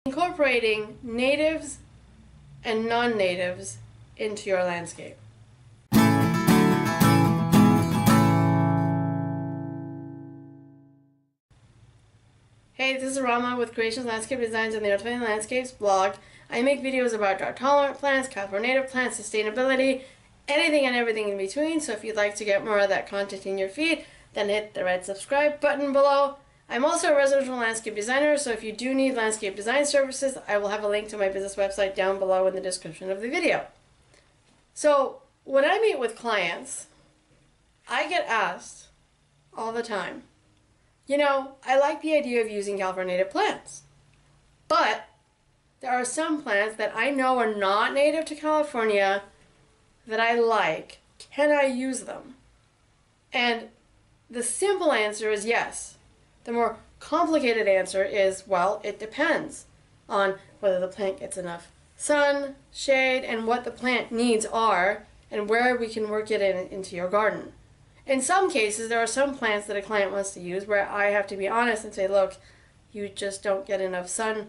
Incorporating natives and non-natives into your landscape. Hey, this is Rama with Creations Landscape Designs and the Art of Finding Landscapes blog. I make videos about drought-tolerant plants, California native plants, sustainability, anything and everything in between. So if you'd like to get more of that content in your feed, then hit the red subscribe button below. I'm also a residential landscape designer, so if you do need landscape design services, I will have a link to my business website down below in the description of the video. So when I meet with clients, I get asked all the time, I like the idea of using California native plants, but there are some plants that I know are not native to California that I like. Can I use them? And the simple answer is yes. The more complicated answer is, well, it depends on whether the plant gets enough sun, shade, and what the plant needs are, and where we can work it into your garden. In some cases, there are some plants that a client wants to use where I have to be honest and say, look, you just don't get enough sun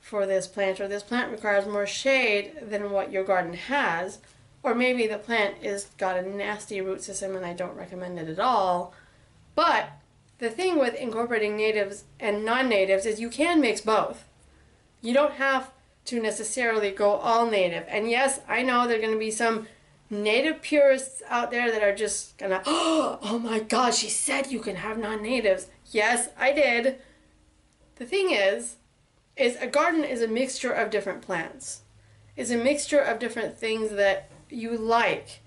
for this plant, or this plant requires more shade than what your garden has, or maybe the plant is got a nasty root system and I don't recommend it at all. But the thing with incorporating natives and non-natives is you can mix both. You don't have to necessarily go all native. And yes, I know there are going to be some native purists out there that are just gonna, oh my God, she said you can have non-natives. Yes, I did. The thing is a garden is a mixture of different plants. It's a mixture of different things that you like.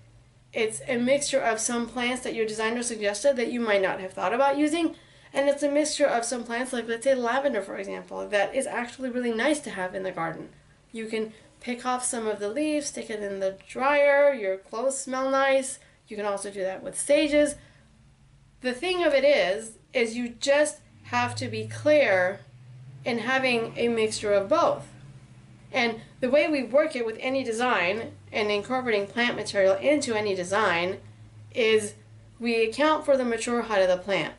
It's a mixture of some plants that your designer suggested that you might not have thought about using, and it's a mixture of some plants, like let's say lavender for example, that is actually really nice to have in the garden. You can pick off some of the leaves, stick it in the dryer, your clothes smell nice. You can also do that with sages. The thing of it is you just have to be clear in having a mixture of both. And the way we work it with any design and incorporating plant material into any design is we account for the mature height of the plant.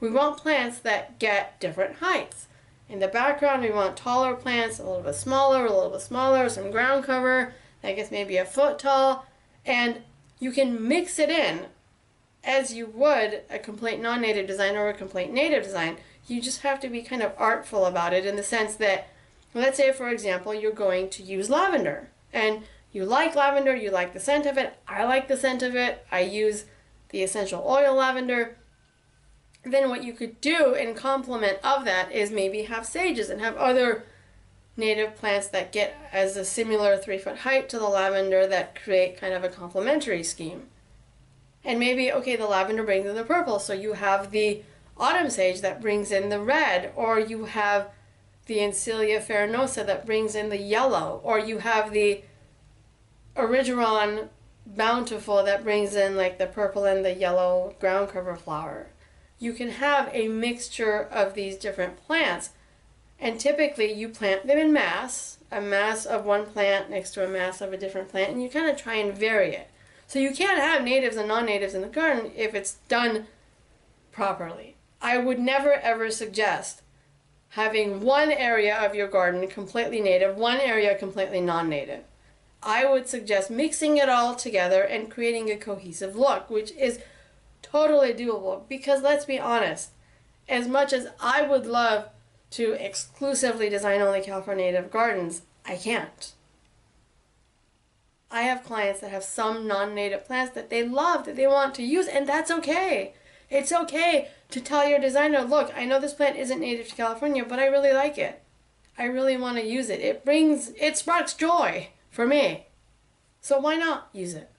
We want plants that get different heights. In the background, we want taller plants, a little bit smaller, some ground cover, that gets maybe a foot tall, and you can mix it in as you would a complete non-native design or a complete native design. You just have to be kind of artful about it in the sense that, let's say, for example, you're going to use lavender, and you like lavender, you like the scent of it, I like the scent of it, I use the essential oil lavender. Then what you could do in complement of that is maybe have sages and have other native plants that get as a similar 3-foot height to the lavender that create kind of a complementary scheme. And maybe, okay, the lavender brings in the purple, so you have the autumn sage that brings in the red, or you have the Encilia farinosa that brings in the yellow, or you have the Erigeron bountiful that brings in like the purple and the yellow ground cover flower. You can have a mixture of these different plants, and typically you plant them in mass, a mass of one plant next to a mass of a different plant, and you kind of try and vary it. So you can't have natives and non-natives in the garden if it's done properly. I would never ever suggest having one area of your garden completely native, one area completely non-native. I would suggest mixing it all together and creating a cohesive look, which is totally doable, because let's be honest, as much as I would love to exclusively design only California native gardens, I can't. I have clients that have some non-native plants that they love, that they want to use, and that's okay. It's okay to tell your designer, look, I know this plant isn't native to California, but I really like it. I really want to use it. It sparks joy for me. So why not use it?